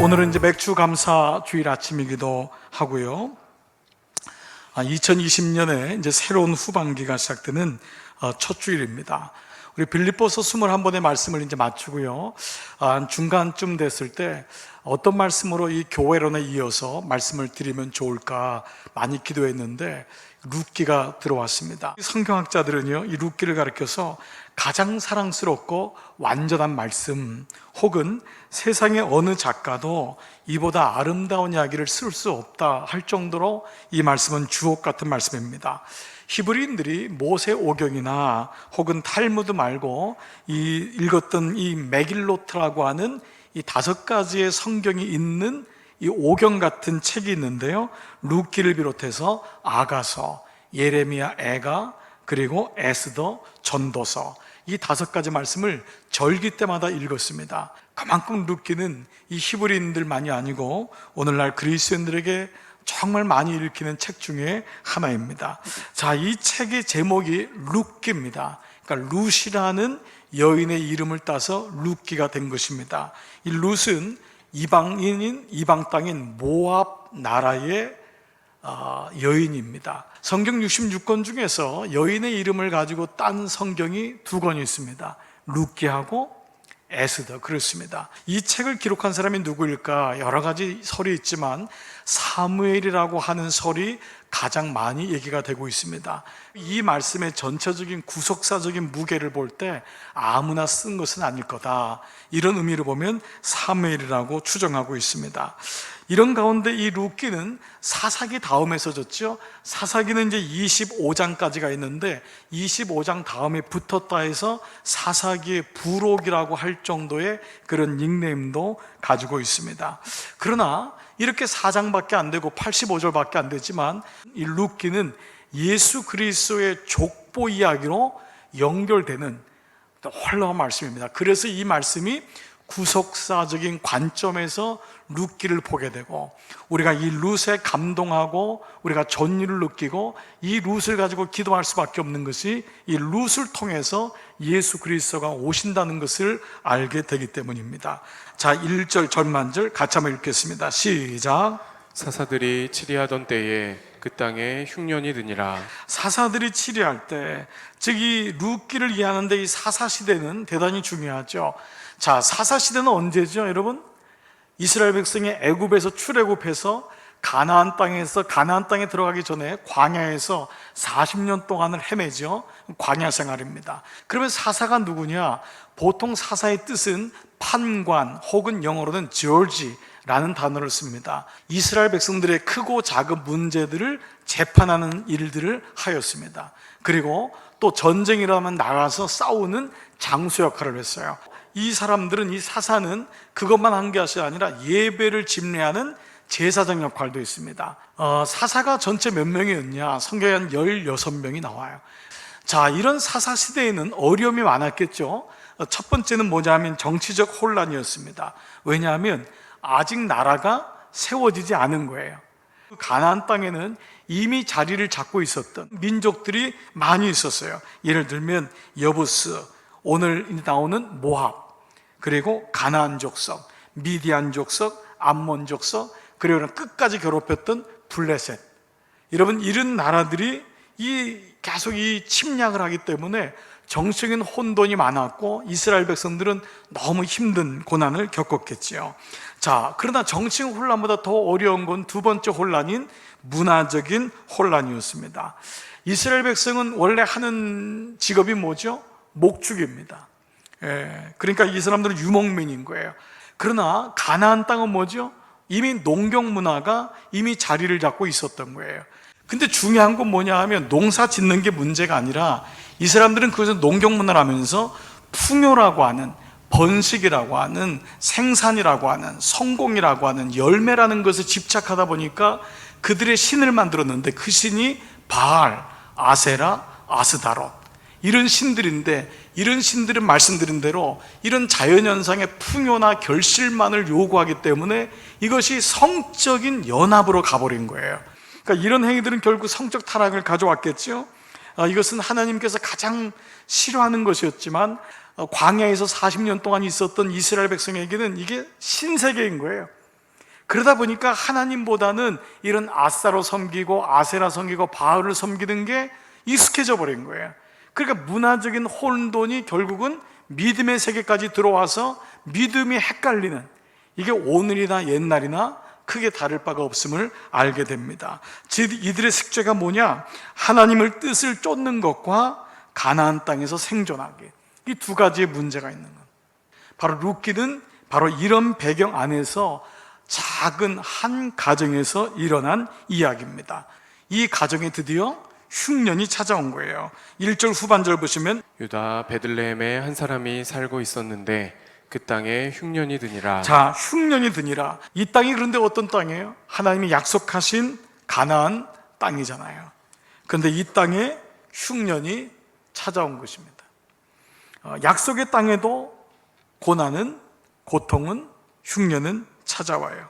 오늘은 이제 맥주 감사 주일 아침이기도 하고요. 2020년에 이제 새로운 후반기가 시작되는 첫 주일입니다. 우리 빌립보서 21번의 말씀을 이제 마치고요. 중간쯤 됐을 때 어떤 말씀으로 이 교회론에 이어서 말씀을 드리면 좋을까 많이 기도했는데 룻기가 들어왔습니다. 성경학자들은요, 이 룻기를 가리켜서 가장 사랑스럽고 완전한 말씀, 혹은 세상의 어느 작가도 이보다 아름다운 이야기를 쓸 수 없다 할 정도로 이 말씀은 주옥 같은 말씀입니다. 히브리인들이 모세오경이나 혹은 탈무드 말고 읽었던 이 메길로트라고 하는 이 5가지의 성경이 있는 이 오경 같은 책이 있는데요, 룻기를 비롯해서 아가서, 예레미야, 애가, 그리고 에스더, 전도서, 이 5가지 말씀을 절기 때마다 읽었습니다. 그만큼 룻기는 이 히브리인들만이 아니고 오늘날 그리스도인들에게 정말 많이 읽히는 책 중에 하나입니다. 자, 이 책의 제목이 룻기입니다. 그러니까 룻이라는 여인의 이름을 따서 룻기가 된 것입니다. 이 룻은 이방 땅인 모압 나라의 여인입니다. 성경 66권 중에서 여인의 이름을 가지고 딴 성경이 2권이 있습니다. 룻기하고 에스더, 그렇습니다. 이 책을 기록한 사람이 누구일까? 여러 가지 설이 있지만 사무엘이라고 하는 설이 가장 많이 얘기가 되고 있습니다. 이 말씀의 전체적인 구속사적인 무게를 볼 때 아무나 쓴 것은 아닐 거다, 이런 의미로 보면 사무엘이라고 추정하고 있습니다. 이런 가운데 이 룻기는 사사기 다음에 써졌죠. 사사기는 이제 25장까지가 있는데 25장 다음에 붙었다 해서 사사기의 부록이라고 할 정도의 그런 닉네임도 가지고 있습니다. 그러나 이렇게 4장밖에 안 되고 85절밖에 안 되지만 이 룻기는 예수 그리스도의 족보 이야기로 연결되는 훌륭한 말씀입니다. 그래서 이 말씀이 구속사적인 관점에서 룻기를 보게 되고, 우리가 이 룻에 감동하고 우리가 전율을 느끼고 이 룻을 가지고 기도할 수밖에 없는 것이 이 룻을 통해서 예수 그리스도가 오신다는 것을 알게 되기 때문입니다. 자, 1절 전반절 같이 한번 읽겠습니다. 시작. 사사들이 치리하던 때에 그 땅에 흉년이 드니라. 사사들이 치리할 때, 즉 이 룻기를 이해하는데 이 사사시대는 대단히 중요하죠. 자, 사사시대는 언제죠, 여러분? 이스라엘 백성이 애굽에서 출애굽해서 가나안 땅에 들어가기 전에 광야에서 40년 동안을 헤매죠. 광야 생활입니다. 그러면 사사가 누구냐? 보통 사사의 뜻은 판관, 혹은 영어로는 judge라는 단어를 씁니다. 이스라엘 백성들의 크고 작은 문제들을 재판하는 일들을 하였습니다. 그리고 또 전쟁이라면 나가서 싸우는 장수 역할을 했어요. 이 사람들은, 이 사사는 그것만 한 것이 아니라 예배를 집례하는 제사장 역할도 있습니다. 사사가 전체 몇 명이었냐? 성경에 한 16명이 나와요. 자, 이런 사사 시대에는 어려움이 많았겠죠. 첫 번째는 뭐냐면 정치적 혼란이었습니다. 왜냐하면 아직 나라가 세워지지 않은 거예요. 가나안 땅에는 이미 자리를 잡고 있었던 민족들이 많이 있었어요. 예를 들면 여부스, 오늘 나오는 모압, 그리고 가나안 족속, 미디안 족속, 암몬 족속, 그리고 끝까지 괴롭혔던 블레셋. 여러분, 이런 나라들이 계속 침략을 하기 때문에 정치적인 혼돈이 많았고 이스라엘 백성들은 너무 힘든 고난을 겪었겠지요. 자, 그러나 정치적 혼란보다 더 어려운 건 두 번째 혼란인 문화적인 혼란이었습니다. 이스라엘 백성은 원래 하는 직업이 뭐죠? 목축입니다. 그러니까 이 사람들은 유목민인 거예요. 그러나 가나안 땅은 뭐죠? 이미 농경 문화가 이미 자리를 잡고 있었던 거예요. 근데 중요한 건 뭐냐 하면 농사 짓는 게 문제가 아니라 이 사람들은 그것을 농경 문화를 하면서 풍요라고 하는, 번식이라고 하는, 생산이라고 하는, 성공이라고 하는, 열매라는 것에 집착하다 보니까 그들의 신을 만들었는데 그 신이 바알, 아세라, 아스다롯, 이런 신들인데, 이런 신들은 말씀드린 대로 이런 자연현상의 풍요나 결실만을 요구하기 때문에 이것이 성적인 연합으로 가버린 거예요. 그러니까 이런 행위들은 결국 성적 타락을 가져왔겠죠. 이것은 하나님께서 가장 싫어하는 것이었지만 광야에서 40년 동안 있었던 이스라엘 백성에게는 이게 신세계인 거예요. 그러다 보니까 하나님보다는 이런 아싸로 섬기고 아세라 섬기고 바알을 섬기는 게 익숙해져 버린 거예요. 그러니까 문화적인 혼돈이 결국은 믿음의 세계까지 들어와서 믿음이 헷갈리는, 이게 오늘이나 옛날이나 크게 다를 바가 없음을 알게 됩니다. 즉 이들의 숙제가 뭐냐? 하나님을 뜻을 쫓는 것과 가나안 땅에서 생존하기, 이 두 가지의 문제가 있는 것. 바로 룻기는 바로 이런 배경 안에서 작은 한 가정에서 일어난 이야기입니다. 이 가정에 드디어 흉년이 찾아온 거예요. 1절 후반절 보시면 유다 베들레헴에 한 사람이 살고 있었는데 그 땅에 흉년이 드니라. 자, 흉년이 드니라. 이 땅이 그런데 어떤 땅이에요? 하나님이 약속하신 가나안 땅이잖아요. 그런데 이 땅에 흉년이 찾아온 것입니다. 약속의 땅에도 고난은, 고통은, 흉년은 찾아와요.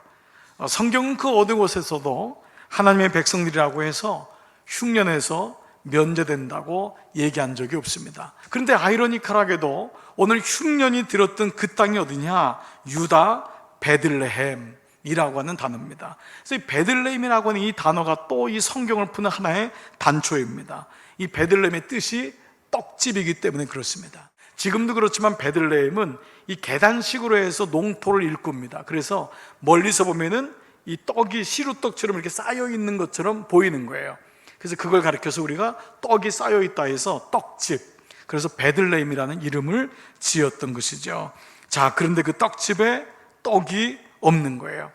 성경은 그 어느 곳에서도 하나님의 백성들이라고 해서 흉년에서 면제된다고 얘기한 적이 없습니다. 그런데 아이러니컬하게도 오늘 흉년이 들었던 그 땅이 어디냐? 유다 베들레헴이라고 하는 단어입니다. 그래서 이 베들레헴이라고 하는 이 단어가 또 이 성경을 푸는 하나의 단초입니다. 이 베들레헴의 뜻이 떡집이기 때문에 그렇습니다. 지금도 그렇지만 베들레헴은 이 계단식으로 해서 농토를 일굽니다. 그래서 멀리서 보면은 이 떡이 시루떡처럼 이렇게 쌓여 있는 것처럼 보이는 거예요. 그래서 그걸 가리켜서 우리가 떡이 쌓여 있다 해서 떡집, 그래서 베들레헴이라는 이름을 지었던 것이죠. 자, 그런데 그 떡집에 떡이 없는 거예요.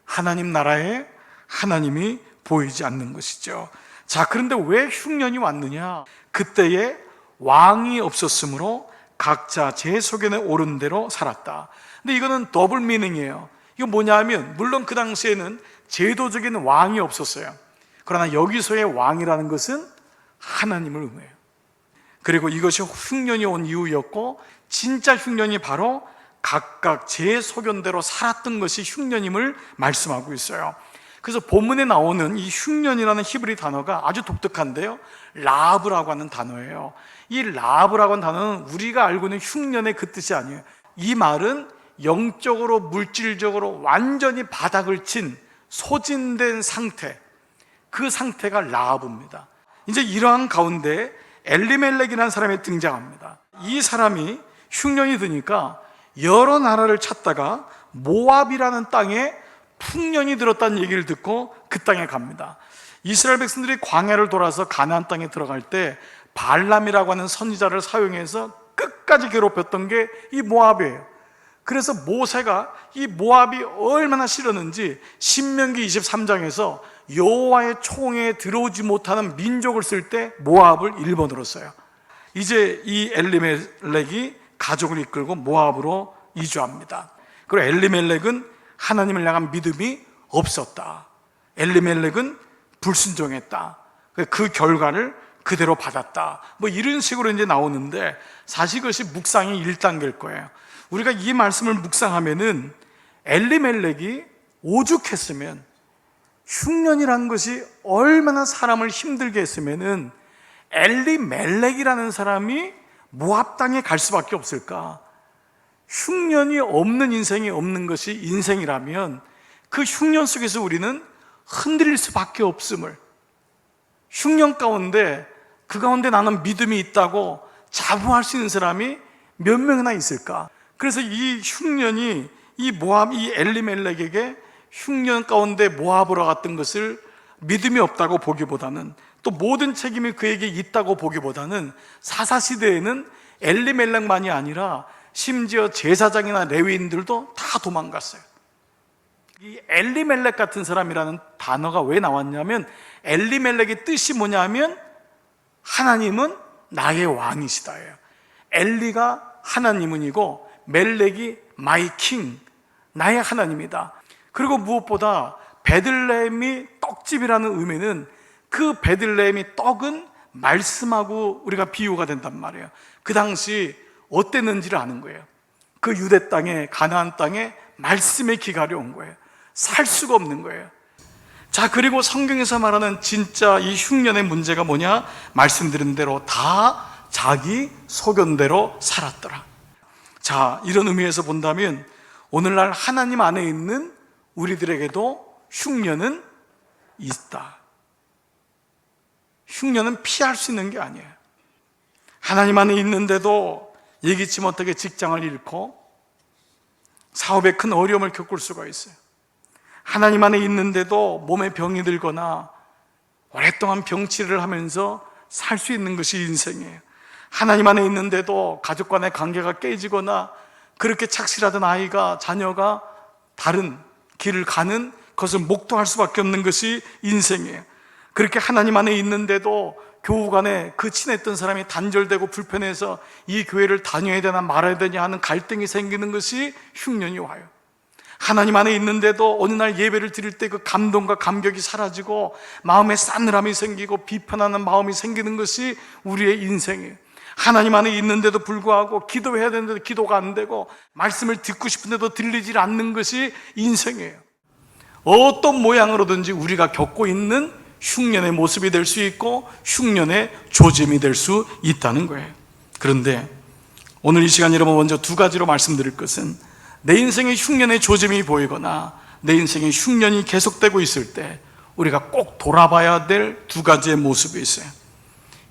하나님 나라에 하나님이 보이지 않는 것이죠. 자, 그런데 왜 흉년이 왔느냐? 그때에 왕이 없었으므로 각자 제 소견에 오른 대로 살았다. 근데 이거는 더블 미닝이에요. 이거 뭐냐면, 물론 그 당시에는 제도적인 왕이 없었어요. 그러나 여기서의 왕이라는 것은 하나님을 의미해요. 그리고 이것이 흉년이 온 이유였고, 진짜 흉년이 바로 각각 제 소견대로 살았던 것이 흉년임을 말씀하고 있어요. 그래서 본문에 나오는 이 흉년이라는 히브리 단어가 아주 독특한데요, 라브라고 하는 단어예요. 이 라브라고 하는 단어는 우리가 알고 있는 흉년의 그 뜻이 아니에요. 이 말은 영적으로 물질적으로 완전히 바닥을 친 소진된 상태, 그 상태가 라합입니다. 이제 이러한 가운데 엘리멜렉이라는 사람이 등장합니다. 이 사람이 흉년이 드니까 여러 나라를 찾다가 모압이라는 땅에 풍년이 들었다는 얘기를 듣고 그 땅에 갑니다. 이스라엘 백성들이 광야를 돌아서 가나안 땅에 들어갈 때 발람이라고 하는 선지자를 사용해서 끝까지 괴롭혔던 게 이 모압이에요. 그래서 모세가 이 모압이 얼마나 싫었는지 신명기 23장에서 여호와의 총회에 들어오지 못하는 민족을 쓸 때 모압을 1번으로 써요. 이제 이 엘리멜렉이 가족을 이끌고 모압으로 이주합니다. 그리고 엘리멜렉은 하나님을 향한 믿음이 없었다. 엘리멜렉은 불순종했다. 그 결과를 그대로 받았다. 뭐 이런 식으로 이제 나오는데, 사실 그것이 묵상의 1단계일 거예요. 우리가 이 말씀을 묵상하면은 엘리멜렉이 오죽했으면, 흉년이라는 것이 얼마나 사람을 힘들게 했으면은 엘리멜렉이라는 사람이 모압 땅에 갈 수밖에 없을까? 흉년이 없는 인생이 없는 것이 인생이라면 그 흉년 속에서 우리는 흔들릴 수밖에 없음을, 흉년 가운데 그 가운데 나는 믿음이 있다고 자부할 수 있는 사람이 몇 명이나 있을까? 그래서 이 흉년이 이 모압, 이 엘리멜렉에게 흉년 가운데 모압으로 갔던 것을 믿음이 없다고 보기보다는, 또 모든 책임이 그에게 있다고 보기보다는, 사사시대에는 엘리멜렉만이 아니라 심지어 제사장이나 레위인들도 다 도망갔어요. 이 엘리멜렉 같은 사람이라는 단어가 왜 나왔냐면, 엘리멜렉의 뜻이 뭐냐면 하나님은 나의 왕이시다예요. 엘리가 하나님은이고 멜렉이 마이 킹, 나의 하나님이다. 그리고 무엇보다 베들레헴이 떡집이라는 의미는, 그 베들레헴이 떡은 말씀하고 우리가 비유가 된단 말이에요. 그 당시 어땠는지를 아는 거예요. 그 유대 땅에, 가나안 땅에 말씀의 기갈이 온 거예요. 살 수가 없는 거예요. 자, 그리고 성경에서 말하는 진짜 이 흉년의 문제가 뭐냐? 말씀드린 대로 다 자기 소견대로 살았더라. 자, 이런 의미에서 본다면 오늘날 하나님 안에 있는 우리들에게도 흉년은 있다. 흉년은 피할 수 있는 게 아니에요. 하나님 안에 있는데도 예기치 못하게 직장을 잃고 사업에 큰 어려움을 겪을 수가 있어요. 하나님 안에 있는데도 몸에 병이 들거나 오랫동안 병치료를 하면서 살 수 있는 것이 인생이에요. 하나님 안에 있는데도 가족 간의 관계가 깨지거나 그렇게 착실하던 아이가, 자녀가 다른 길을 가는 것을 목도할 수밖에 없는 것이 인생이에요. 그렇게 하나님 안에 있는데도 교우 간에 그 친했던 사람이 단절되고 불편해서 이 교회를 다녀야 되나 말아야 되냐 하는 갈등이 생기는 것이 흉년이 와요. 하나님 안에 있는데도 어느 날 예배를 드릴 때 그 감동과 감격이 사라지고 마음에 싸늘함이 생기고 비판하는 마음이 생기는 것이 우리의 인생이에요. 하나님 안에 있는데도 불구하고 기도해야 되는데도 기도가 안 되고 말씀을 듣고 싶은데도 들리질 않는 것이 인생이에요. 어떤 모양으로든지 우리가 겪고 있는 흉년의 모습이 될 수 있고 흉년의 조짐이 될 수 있다는 거예요. 그런데 오늘 이 시간 여러분 먼저 두 가지로 말씀드릴 것은 내 인생에 흉년의 조짐이 보이거나 내 인생에 흉년이 계속되고 있을 때 우리가 꼭 돌아봐야 될 두 가지의 모습이 있어요.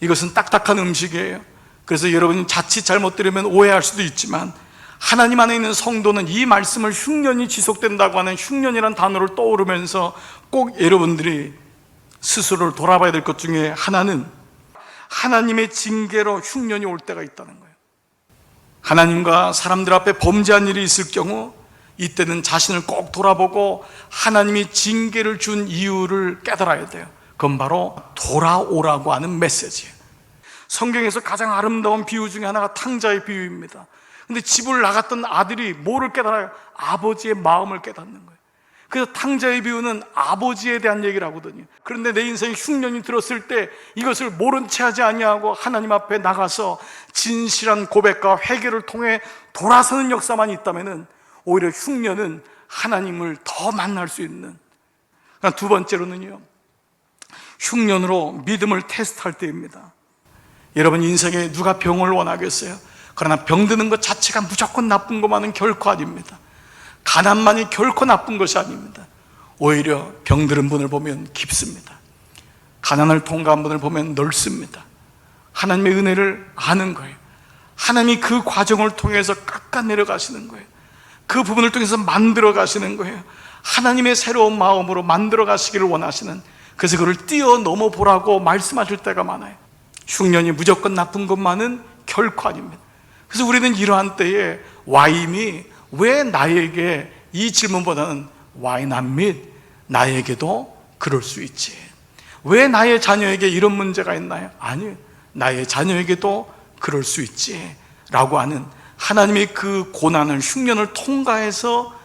이것은 딱딱한 음식이에요. 그래서 여러분이 자칫 잘못 들으면 오해할 수도 있지만 하나님 안에 있는 성도는 이 말씀을 흉년이 지속된다고 하는 흉년이라는 단어를 떠오르면서 꼭 여러분들이 스스로를 돌아봐야 될 것 중에 하나는 하나님의 징계로 흉년이 올 때가 있다는 거예요. 하나님과 사람들 앞에 범죄한 일이 있을 경우 이때는 자신을 꼭 돌아보고 하나님이 징계를 준 이유를 깨달아야 돼요. 그건 바로 돌아오라고 하는 메시지예요. 성경에서 가장 아름다운 비유 중에 하나가 탕자의 비유입니다. 근데 집을 나갔던 아들이 뭐를 깨달아요? 아버지의 마음을 깨닫는 거예요. 그래서 탕자의 비유는 아버지에 대한 얘기를 하거든요. 그런데 내 인생에 흉년이 들었을 때 이것을 모른 채 하지 아니하고 하나님 앞에 나가서 진실한 고백과 회개를 통해 돌아서는 역사만 있다면 오히려 흉년은 하나님을 더 만날 수 있는. 그러니까 두 번째로는요, 흉년으로 믿음을 테스트할 때입니다. 여러분 인생에 누가 병을 원하겠어요? 그러나 병드는 것 자체가 무조건 나쁜 것만은 결코 아닙니다. 가난만이 결코 나쁜 것이 아닙니다. 오히려 병들은 분을 보면 깊습니다. 가난을 통과한 분을 보면 넓습니다. 하나님의 은혜를 아는 거예요. 하나님이 그 과정을 통해서 깎아내려 가시는 거예요. 그 부분을 통해서 만들어 가시는 거예요. 하나님의 새로운 마음으로 만들어 가시기를 원하시는, 그래서 그걸 뛰어넘어 보라고 말씀하실 때가 많아요. 흉년이 무조건 나쁜 것만은 결코 아닙니다. 그래서 우리는 이러한 때에 와임이 왜 나에게, 이 질문보다는 why not me? 나에게도 그럴 수 있지. 왜 나의 자녀에게 이런 문제가 있나요? 아니요, 나의 자녀에게도 그럴 수 있지 라고 하는 하나님의 그 고난을, 흉년을 통과해서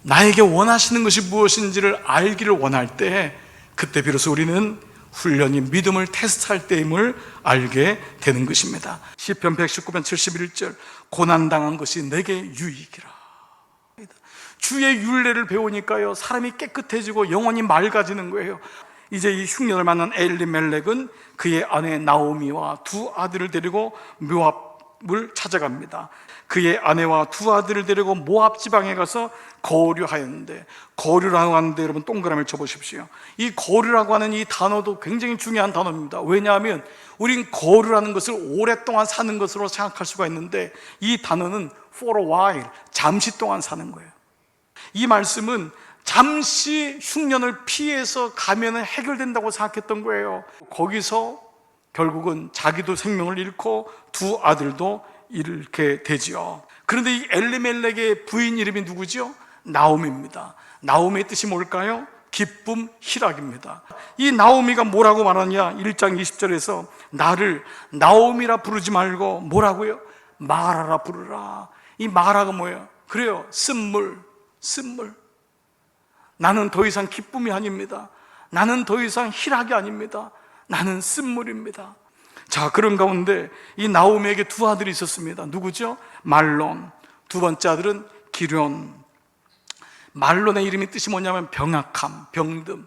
나에게 원하시는 것이 무엇인지를 알기를 원할 때, 그때 비로소 우리는 훈련이 믿음을 테스트할 때임을 알게 되는 것입니다. 시편 119편 71절, 고난당한 것이 내게 유익이라. 주의 율례를 배우니까요, 사람이 깨끗해지고 영혼이 맑아지는 거예요. 이제 이 흉년을 만난 엘리멜렉은 그의 아내 나오미와 두 아들을 데리고 모압을 찾아갑니다. 그의 아내와 두 아들을 데리고 모압 지방에 가서 거류하였는데, 거류라고 하는데 여러분 동그라미를 쳐보십시오. 이 거류라고 하는 이 단어도 굉장히 중요한 단어입니다. 왜냐하면 우린 거류라는 것을 오랫동안 사는 것으로 생각할 수가 있는데, 이 단어는 for a while, 잠시 동안 사는 거예요. 이 말씀은 잠시 흉년을 피해서 가면은 해결된다고 생각했던 거예요. 거기서 결국은 자기도 생명을 잃고 두 아들도 잃게 되지요. 그런데 이 엘리멜렉의 부인 이름이 누구죠? 나오미입니다. 나오미의 뜻이 뭘까요? 기쁨, 희락입니다. 이 나오미가 뭐라고 말하냐? 1장 20절에서 나를 나오미라 부르지 말고 뭐라고요? 마라라 부르라. 이 마라가 뭐예요? 그래요, 쓴물. 나는 더 이상 기쁨이 아닙니다. 나는 더 이상 희락이 아닙니다. 나는 쓴물입니다. 자, 그런 가운데 이 나오미에게 두 아들이 있었습니다. 누구죠? 말론. 두 번째 아들은 기럨. 말론의 이름이 뜻이 뭐냐면 병약함, 병듦.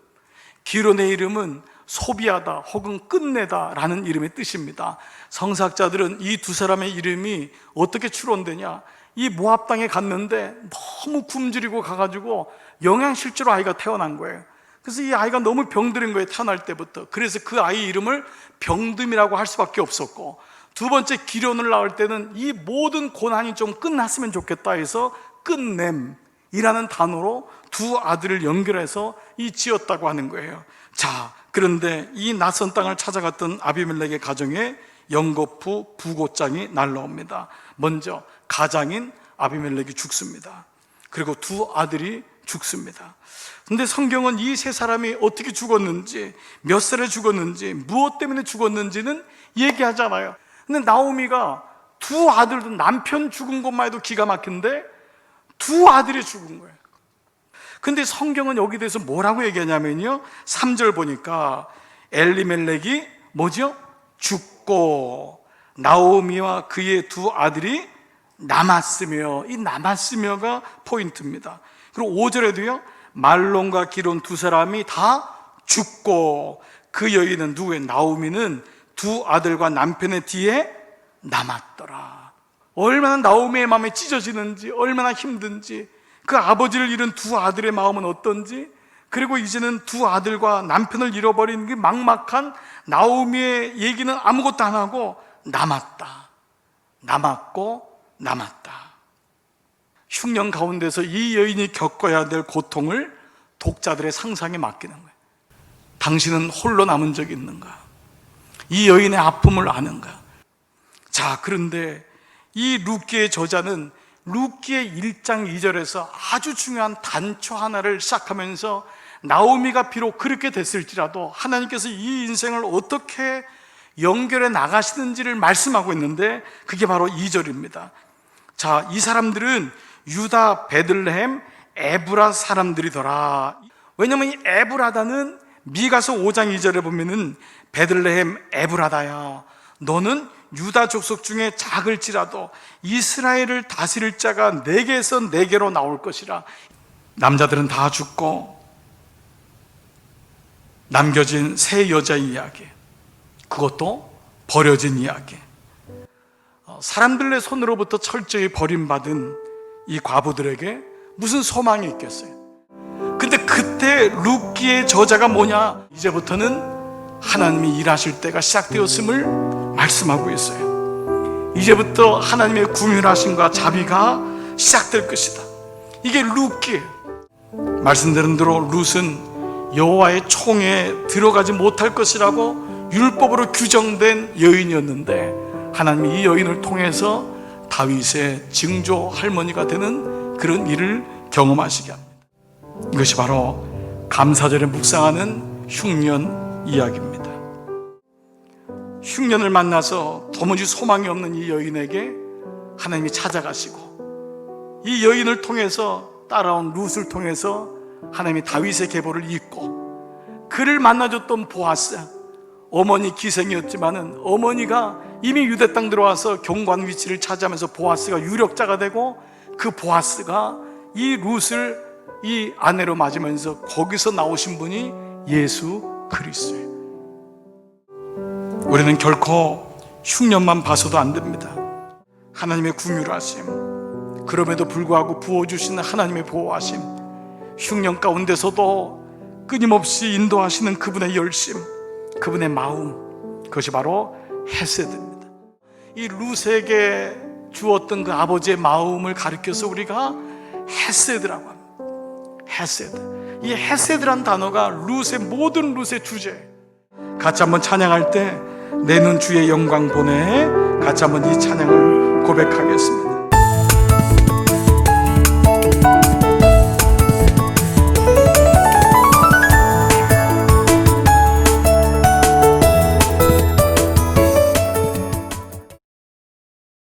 기럨의 이름은 소비하다 혹은 끝내다 라는 이름의 뜻입니다. 성사학자들은 이 두 사람의 이름이 어떻게 추론되냐, 이 모압 땅에 갔는데 너무 굶주리고 가가지고 영양실조로 아이가 태어난 거예요. 그래서 이 아이가 너무 병들은 거예요, 태어날 때부터. 그래서 그 아이 이름을 병듦이라고 할 수밖에 없었고, 두 번째 기련을 낳을 때는 이 모든 고난이 좀 끝났으면 좋겠다 해서 끝냄이라는 단어로 두 아들을 연결해서 이 지었다고 하는 거예요. 자, 그런데 이 낯선 땅을 찾아갔던 아비멜렉의 가정에 연거푸 부고장이 날라옵니다. 먼저 가장인 아비멜렉이 죽습니다. 그리고 두 아들이 죽습니다. 근데 성경은 이 세 사람이 어떻게 죽었는지, 몇 살에 죽었는지, 무엇 때문에 죽었는지는 얘기하지 않아요. 근데 나오미가 두 아들도, 남편 죽은 것만 해도 기가 막힌데 두 아들이 죽은 거예요. 근데 성경은 여기 대해서 뭐라고 얘기하냐면요, 3절 보니까 엘리멜렉이 뭐죠? 죽고 나오미와 그의 두 아들이 남았으며, 이 남았으며가 포인트입니다. 그리고 5절에도요, 말론과 기론 두 사람이 다 죽고 그 여인은 누구예요? 나오미는 두 아들과 남편의 뒤에 남았더라. 얼마나 나오미의 마음이 찢어지는지, 얼마나 힘든지, 그 아버지를 잃은 두 아들의 마음은 어떤지, 그리고 이제는 두 아들과 남편을 잃어버린 그 막막한 나오미의 얘기는 아무것도 안 하고 남았다. 남았고 남았다. 흉년 가운데서 이 여인이 겪어야 될 고통을 독자들의 상상에 맡기는 거예요. 당신은 홀로 남은 적이 있는가? 이 여인의 아픔을 아는가? 자, 그런데 이 룻기의 저자는 룻기의 1장 2절에서 아주 중요한 단초 하나를 시작하면서 나오미가 비록 그렇게 됐을지라도 하나님께서 이 인생을 어떻게 연결해 나가시는지를 말씀하고 있는데, 그게 바로 2절입니다. 자, 이 사람들은 유다 베들레헴 에브라 사람들이더라. 왜냐면 이 에브라다는 미가서 5장 2절에 보면은 베들레헴 에브라다야, 너는 유다 족속 중에 작을지라도 이스라엘을 다스릴 자가 내게서 내게로 나올 것이라. 남자들은 다 죽고 남겨진 세 여자 이야기, 그것도 버려진 이야기. 사람들의 손으로부터 철저히 버림받은 이 과부들에게 무슨 소망이 있겠어요? 근데 그때 룻기의 저자가 뭐냐? 이제부터는 하나님이 일하실 때가 시작되었음을 말씀하고 있어요. 이제부터 하나님의 궁휼하심과 자비가 시작될 것이다. 이게 룻기예요. 말씀드린 대로 룻은 여호와의 총에 들어가지 못할 것이라고 율법으로 규정된 여인이었는데, 하나님이 이 여인을 통해서 다윗의 증조 할머니가 되는 그런 일을 경험하시게 합니다. 이것이 바로 감사절에 묵상하는 흉년 이야기입니다. 흉년을 만나서 도무지 소망이 없는 이 여인에게 하나님이 찾아가시고, 이 여인을 통해서, 따라온 룻을 통해서 하나님이 다윗의 계보를 잇고, 그를 만나줬던 보아스, 어머니 기생이었지만은 어머니가 이미 유대 땅 들어와서 경관 위치를 차지하면서 보아스가 유력자가 되고, 그 보아스가 이 룻을 이 아내로 맞으면서 거기서 나오신 분이 예수 그리스도예요. 우리는 결코 흉년만 봐서도 안 됩니다. 하나님의 궁휼하심, 그럼에도 불구하고 부어주시는 하나님의 보호하심, 흉년 가운데서도 끊임없이 인도하시는 그분의 열심, 그분의 마음, 그것이 바로 헤세드입니다. 이 룻에게 주었던 그 아버지의 마음을 가리켜서 우리가 헤세드라고 합니다. 헤세드. 이 헤세드란 단어가 룻의 모든 룻의 주제예요. 같이 한번 찬양할 때 내 눈 주의 영광 보내, 같이 한번 이 찬양을 고백하겠습니다.